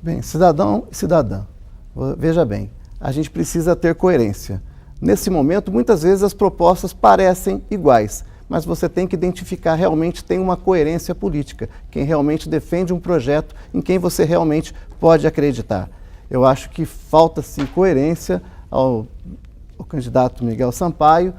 Bem, cidadão e cidadã, veja bem, a gente precisa ter coerência. Nesse momento, muitas vezes as propostas parecem iguais, mas você tem que identificar realmente tem uma coerência política, quem realmente defende um projeto em quem você realmente pode acreditar. Eu acho que falta-se coerência ao candidato Miguel Sampaio,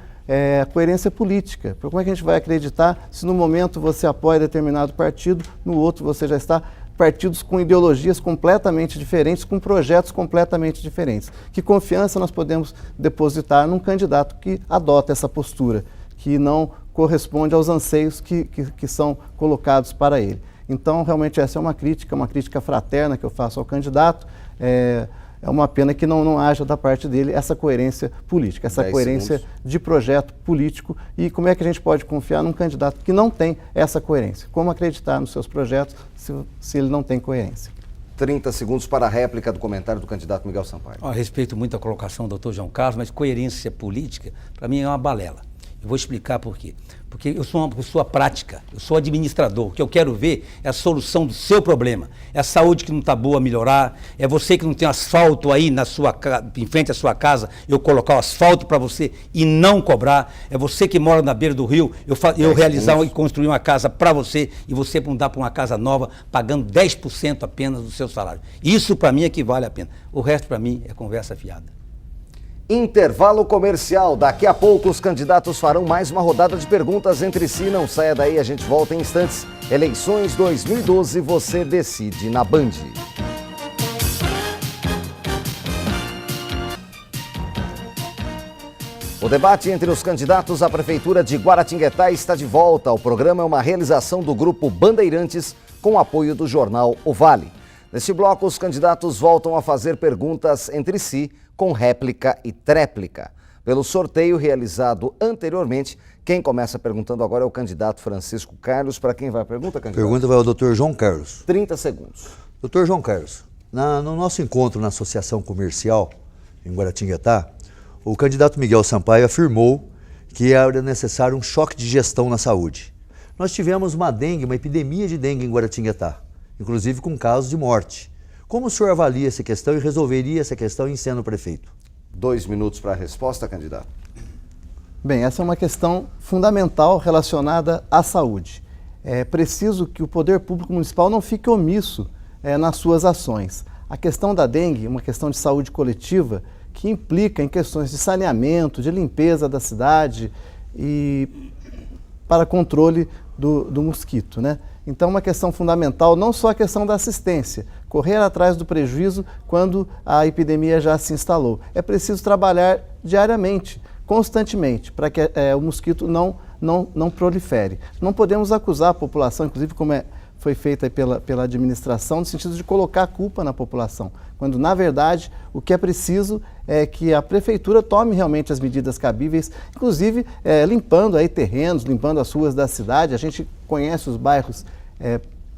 coerência política. Como é que a gente vai acreditar se no momento você apoia determinado partido, no outro você já está partidos com ideologias completamente diferentes, com projetos completamente diferentes? Que confiança nós podemos depositar num candidato que adota essa postura, que não corresponde aos anseios que são colocados para ele? Então, realmente, essa é uma crítica fraterna que eu faço ao candidato. É uma pena que não haja da parte dele essa coerência política, essa coerência de projeto político. E como é que a gente pode confiar num candidato que não tem essa coerência? Como acreditar nos seus projetos se ele não tem coerência? 30 segundos para a réplica do comentário do candidato Miguel Sampaio. Respeito muito a colocação do doutor João Carlos, mas coerência política, para mim, é uma balela. Eu vou explicar por quê. Porque eu sou uma pessoa prática, eu sou administrador. O que eu quero ver é a solução do seu problema. É a saúde que não está boa, melhorar. É você que não tem asfalto aí em frente à sua casa, eu colocar o asfalto para você e não cobrar. É você que mora na beira do rio, eu realizar e construir uma casa para você e você mudar para uma casa nova, pagando 10% apenas do seu salário. Isso para mim é que vale a pena. O resto para mim é conversa fiada. Intervalo comercial. Daqui a pouco os candidatos farão mais uma rodada de perguntas entre si. Não saia daí, a gente volta em instantes. Eleições 2012, você decide na Band. O debate entre os candidatos à Prefeitura de Guaratinguetá está de volta. O programa é uma realização do Grupo Bandeirantes com apoio do jornal O Vale. Neste bloco, os candidatos voltam a fazer perguntas entre si, com réplica e tréplica. Pelo sorteio realizado anteriormente, quem começa perguntando agora é o candidato Francisco Carlos. Para quem vai a pergunta, candidato? A pergunta vai ao doutor João Carlos. 30 segundos. Doutor João Carlos, no nosso encontro na Associação Comercial, em Guaratinguetá, o candidato Miguel Sampaio afirmou que era necessário um choque de gestão na saúde. Nós tivemos uma epidemia de dengue em Guaratinguetá, inclusive com casos de morte. Como o senhor avalia essa questão e resolveria essa questão em sendo prefeito? 2 minutos para a resposta, candidato. Bem, essa é uma questão fundamental relacionada à saúde. É preciso que o poder público municipal não fique omisso nas suas ações. A questão da dengue é uma questão de saúde coletiva que implica em questões de saneamento, de limpeza da cidade e para controle do mosquito, né? Então, uma questão fundamental, não só a questão da assistência, correr atrás do prejuízo quando a epidemia já se instalou. É preciso trabalhar diariamente, constantemente, para que o mosquito não prolifere. Não podemos acusar a população, inclusive como foi feita pela administração, no sentido de colocar a culpa na população, quando, na verdade, o que é preciso é que a prefeitura tome realmente as medidas cabíveis, inclusive limpando aí terrenos, limpando as ruas da cidade. A gente conhece os bairros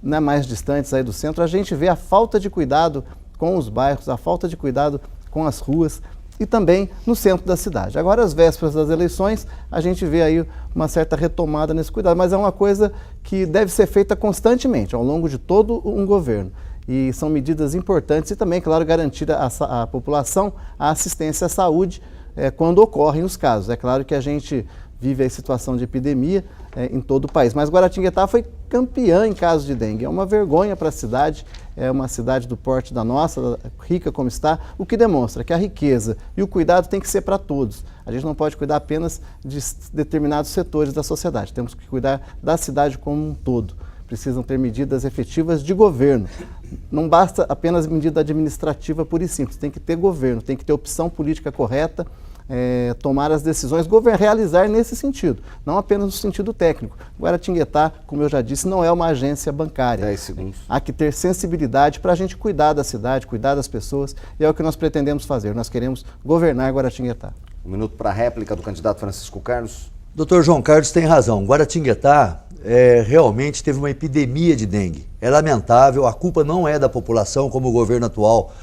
mais distantes aí do centro, a gente vê a falta de cuidado com os bairros, a falta de cuidado com as ruas e também no centro da cidade. Agora, às vésperas das eleições, a gente vê aí uma certa retomada nesse cuidado, mas é uma coisa que deve ser feita constantemente, ao longo de todo um governo. E são medidas importantes e também, claro, garantir à população a assistência à saúde quando ocorrem os casos. É claro que a gente vive a situação de epidemia em todo o país, mas Guaratinguetá foi campeã em casos de dengue. É uma vergonha para a cidade, é uma cidade do porte da nossa, rica como está, o que demonstra que a riqueza e o cuidado tem que ser para todos. A gente não pode cuidar apenas de determinados setores da sociedade, temos que cuidar da cidade como um todo. Precisam ter medidas efetivas de governo. Não basta apenas medida administrativa pura e simples, tem que ter governo, tem que ter opção política correta, tomar as decisões, realizar nesse sentido, não apenas no sentido técnico. Guaratinguetá, como eu já disse, não é uma agência bancária. 10 segundos. Há que ter sensibilidade para a gente cuidar da cidade, cuidar das pessoas, e é o que nós pretendemos fazer. Nós queremos governar Guaratinguetá. 1 minuto para a réplica do candidato Francisco Carlos. Doutor João Carlos tem razão. Guaratinguetá realmente teve uma epidemia de dengue. É lamentável, a culpa não é da população, como o governo atual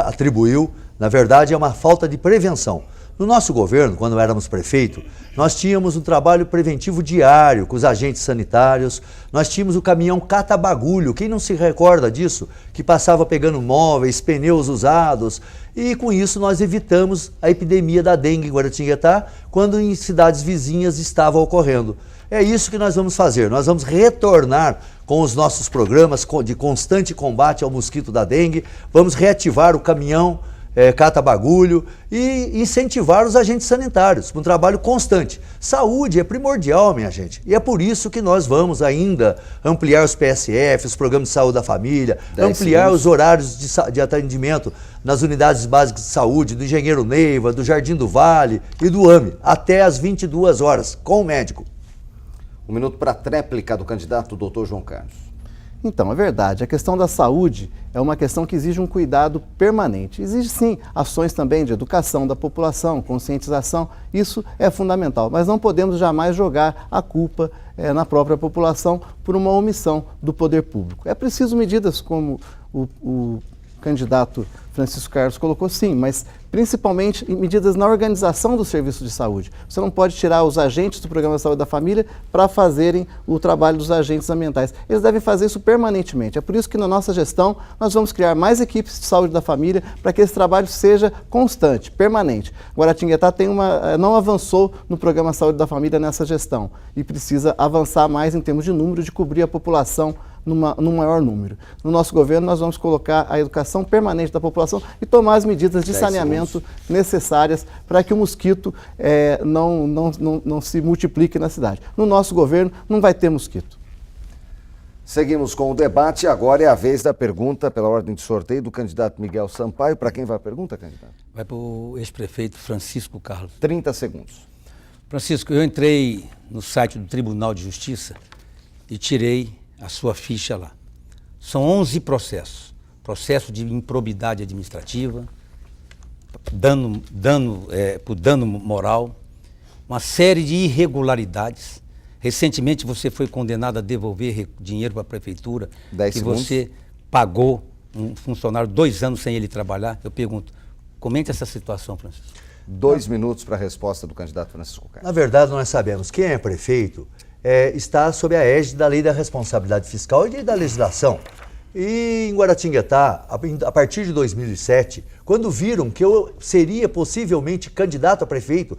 atribuiu. Na verdade, é uma falta de prevenção. No nosso governo, quando éramos prefeito, nós tínhamos um trabalho preventivo diário com os agentes sanitários, nós tínhamos o caminhão cata-bagulho, quem não se recorda disso? Que passava pegando móveis, pneus usados, e com isso nós evitamos a epidemia da dengue em Guaratinguetá, quando em cidades vizinhas estava ocorrendo. É isso que nós vamos fazer, nós vamos retornar com os nossos programas de constante combate ao mosquito da dengue, vamos reativar o caminhão cata-bagulho e incentivar os agentes sanitários para um trabalho constante. Saúde é primordial, minha gente, e é por isso que nós vamos ainda ampliar os PSF, os programas de saúde da família, ampliar os horários de atendimento nas unidades básicas de saúde, do Engenheiro Neiva, do Jardim do Vale e do AME, até às 22 horas, com o médico. Um minuto para a tréplica do candidato Dr. João Carlos. Então, é verdade, a questão da saúde é uma questão que exige um cuidado permanente. Exige sim ações também de educação da população, conscientização, isso é fundamental, mas não podemos jamais jogar a culpa na própria população por uma omissão do poder público. É preciso medidas como o candidato Francisco Carlos colocou, sim, mas principalmente medidas na organização do serviço de saúde. Você não pode tirar os agentes do Programa de Saúde da Família para fazerem o trabalho dos agentes ambientais. Eles devem fazer isso permanentemente. É por isso que na nossa gestão nós vamos criar mais equipes de saúde da família para que esse trabalho seja constante, permanente. Guaratinguetá não avançou no Programa de Saúde da Família nessa gestão e precisa avançar mais em termos de número, de cobrir a população num maior número. No nosso governo, nós vamos colocar a educação permanente da população e tomar as medidas de saneamento necessárias para que o mosquito não se multiplique na cidade. No nosso governo, não vai ter mosquito. Seguimos com o debate. Agora é a vez da pergunta pela ordem de sorteio do candidato Miguel Sampaio. Para quem vai a pergunta, candidato? Vai para o ex-prefeito Francisco Carlos. 30 segundos. Francisco, eu entrei no site do Tribunal de Justiça e tirei a sua ficha lá. São 11 processos. Processo de improbidade administrativa, por dano moral, uma série de irregularidades. Recentemente você foi condenado a devolver dinheiro para a prefeitura, que você pagou um funcionário 2 anos sem ele trabalhar. Eu pergunto, comente essa situação, Francisco. 2 minutos para a resposta do candidato Francisco Carlos. Na verdade, nós sabemos quem é prefeito está sob a égide da Lei da Responsabilidade Fiscal e da legislação. E em Guaratinguetá, a partir de 2007, quando viram que eu seria possivelmente candidato a prefeito,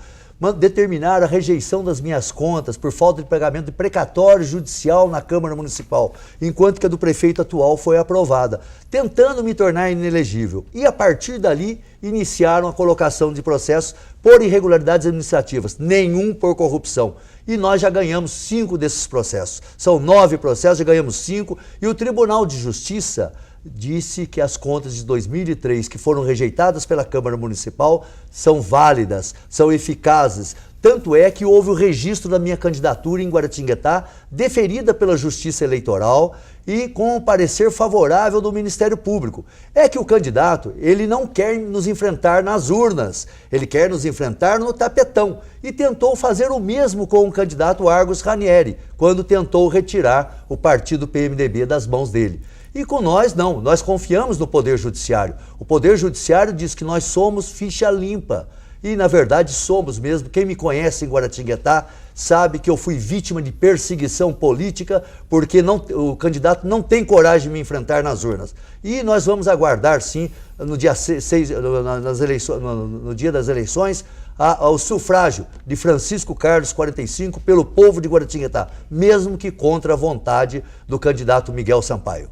determinaram a rejeição das minhas contas por falta de pagamento de precatório judicial na Câmara Municipal, enquanto que a do prefeito atual foi aprovada, tentando me tornar inelegível. E a partir dali, iniciaram a colocação de processos por irregularidades administrativas, nenhum por corrupção. E nós já ganhamos 5 desses processos. São 9 processos, já ganhamos 5, e o Tribunal de Justiça disse que as contas de 2003 que foram rejeitadas pela Câmara Municipal são válidas, são eficazes. Tanto é que houve o registro da minha candidatura em Guaratinguetá, deferida pela Justiça Eleitoral e com o parecer favorável do Ministério Público. É que o candidato, ele não quer nos enfrentar nas urnas, ele quer nos enfrentar no tapetão. E tentou fazer o mesmo com o candidato Argos Ranieri, quando tentou retirar o partido PMDB das mãos dele. E com nós, não. Nós confiamos no Poder Judiciário. O Poder Judiciário diz que nós somos ficha limpa. E, na verdade, somos mesmo. Quem me conhece em Guaratinguetá sabe que eu fui vítima de perseguição política porque o candidato não tem coragem de me enfrentar nas urnas. E nós vamos aguardar, sim, no dia 6, no dia das eleições, ao sufrágio de Francisco Carlos 45 pelo povo de Guaratinguetá, mesmo que contra a vontade do candidato Miguel Sampaio.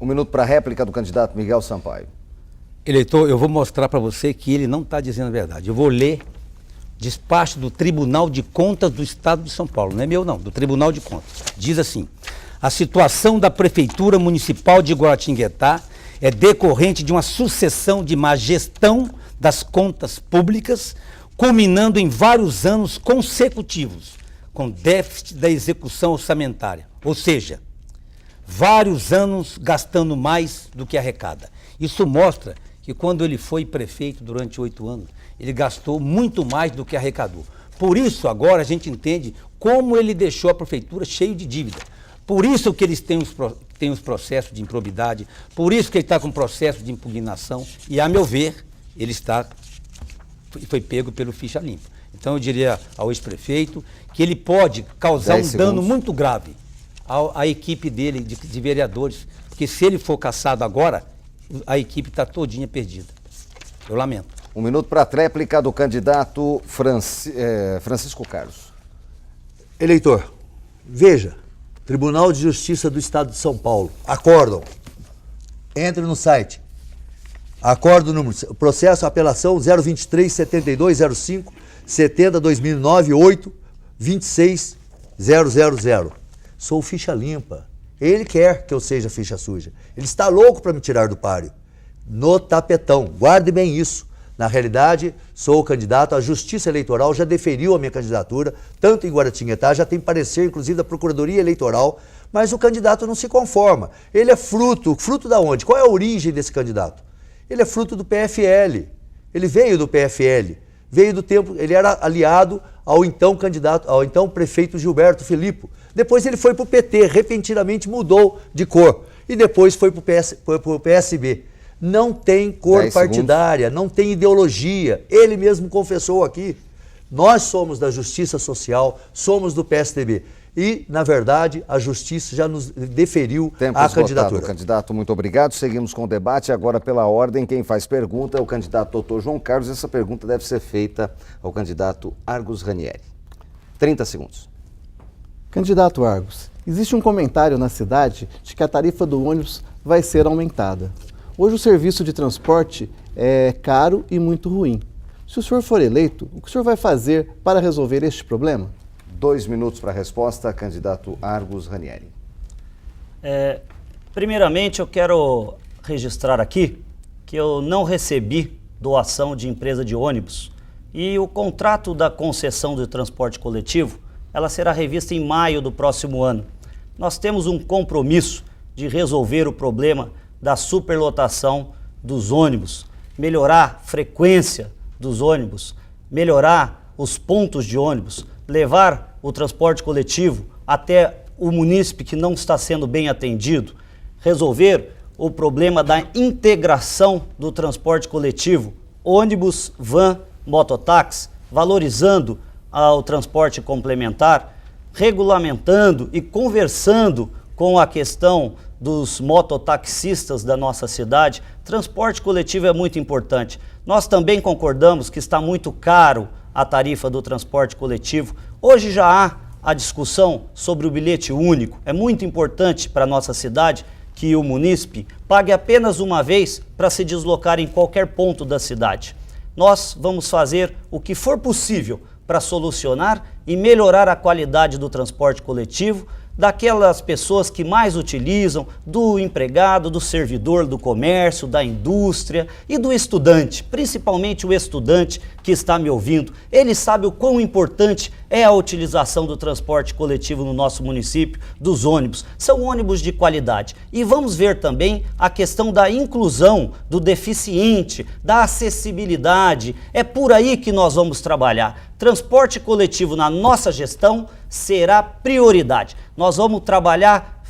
1 minuto para a réplica do candidato Miguel Sampaio. Eleitor, eu vou mostrar para você que ele não está dizendo a verdade. Eu vou ler despacho do Tribunal de Contas do Estado de São Paulo. Não é meu, não, do Tribunal de Contas. Diz assim: a situação da Prefeitura Municipal de Guaratinguetá é decorrente de uma sucessão de má gestão das contas públicas, culminando em vários anos consecutivos, com déficit da execução orçamentária. Ou seja, vários anos gastando mais do que arrecada. Isso mostra que quando ele foi prefeito durante 8 anos, ele gastou muito mais do que arrecadou. Por isso, agora a gente entende como ele deixou a prefeitura cheio de dívida. Por isso que eles têm os processos de improbidade, por isso que ele está com processo de impugnação e, a meu ver, ele está e foi pego pelo ficha limpa. Então eu diria ao ex-prefeito que ele pode causar um dano muito grave à equipe dele, de vereadores, porque se ele for cassado agora, a equipe está todinha perdida. Eu lamento. 1 minuto para a tréplica do candidato Francisco Carlos. Eleitor, veja, Tribunal de Justiça do Estado de São Paulo, acórdão, entre no site, acordo número, processo apelação 023-7205 70-2009-8 26000. Sou ficha limpa. Ele quer que eu seja ficha suja. Ele está louco para me tirar do páreo. No tapetão. Guarde bem isso. Na realidade, sou candidato, a Justiça Eleitoral já deferiu a minha candidatura, tanto em Guaratinguetá, já tem parecer, inclusive, da Procuradoria Eleitoral, mas o candidato não se conforma. Ele é fruto da onde? Qual é a origem desse candidato? Ele é fruto do PFL. Ele veio do PFL. Veio do tempo, ele era aliado ao então candidato, ao então prefeito Gilberto Filippo. Depois ele foi para o PT, repentinamente mudou de cor. E depois foi para o PSB. Não tem cor partidária, não tem ideologia. Ele mesmo confessou aqui. Nós somos da Justiça Social, somos do PSDB. E, na verdade, a Justiça já nos deferiu a candidatura. Candidato, muito obrigado. Seguimos com o debate. Agora, pela ordem, quem faz pergunta é o candidato doutor João Carlos. Essa pergunta deve ser feita ao candidato Argus Ranieri. 30 segundos. Candidato Argus, existe um comentário na cidade de que a tarifa do ônibus vai ser aumentada. Hoje o serviço de transporte é caro e muito ruim. Se o senhor for eleito, o que o senhor vai fazer para resolver este problema? 2 minutos para a resposta, candidato Argus Ranieri. Primeiramente, eu quero registrar aqui que eu não recebi doação de empresa de ônibus e o contrato da concessão de transporte coletivo, ela será revista em maio do próximo ano. Nós temos um compromisso de resolver o problema da superlotação dos ônibus, melhorar a frequência dos ônibus, melhorar os pontos de ônibus, levar o transporte coletivo até o munícipe que não está sendo bem atendido, resolver o problema da integração do transporte coletivo, ônibus, van, mototáxi, valorizando o transporte complementar, regulamentando e conversando com a questão dos mototaxistas da nossa cidade. Transporte coletivo é muito importante. Nós também concordamos que está muito caro a tarifa do transporte coletivo. Hoje já há a discussão sobre o bilhete único. É muito importante para a nossa cidade que o munícipe pague apenas uma vez para se deslocar em qualquer ponto da cidade. Nós vamos fazer o que for possível para solucionar e melhorar a qualidade do transporte coletivo, daquelas pessoas que mais utilizam, do empregado, do servidor do comércio, da indústria e do estudante, principalmente o estudante que está me ouvindo. Ele sabe o quão importante é a utilização do transporte coletivo no nosso município, dos ônibus. São ônibus de qualidade. E vamos ver também a questão da inclusão do deficiente, da acessibilidade. É por aí que nós vamos trabalhar. Transporte coletivo na nossa gestão será prioridade. Nós vamos trabalhar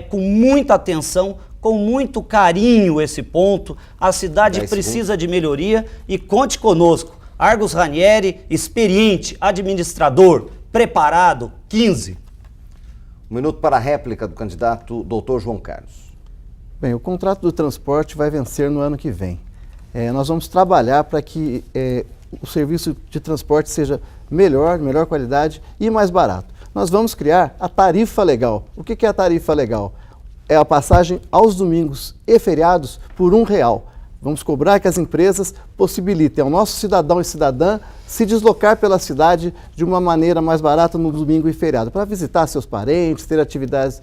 com muita atenção, com muito carinho esse ponto. A cidade precisa de melhoria e conte conosco. Argus Ranieri, experiente, administrador, preparado, 15. 1 minuto para a réplica do candidato doutor João Carlos. Bem, o contrato do transporte vai vencer no ano que vem. Nós vamos trabalhar para que o serviço de transporte seja melhor qualidade e mais barato. Nós vamos criar a tarifa legal. O que é a tarifa legal? É a passagem aos domingos e feriados por R$1. Vamos cobrar que as empresas possibilitem ao nosso cidadão e cidadã se deslocar pela cidade de uma maneira mais barata no domingo e feriado, para visitar seus parentes, ter atividades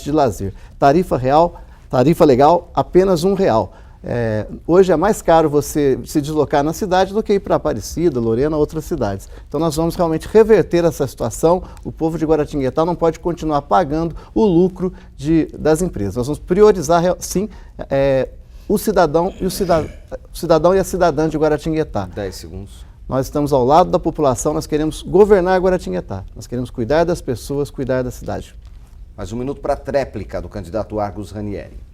de lazer. Tarifa legal, apenas R$1. Hoje é mais caro você se deslocar na cidade do que ir para Aparecida, Lorena, outras cidades. Então nós vamos realmente reverter essa situação. O povo de Guaratinguetá não pode continuar pagando o lucro das empresas. Nós vamos priorizar, sim, o cidadão e a cidadã de Guaratinguetá. 10 segundos. Nós estamos ao lado da população, nós queremos governar Guaratinguetá. Nós queremos cuidar das pessoas, cuidar da cidade. Mais 1 minuto para a tréplica do candidato Argus Ranieri.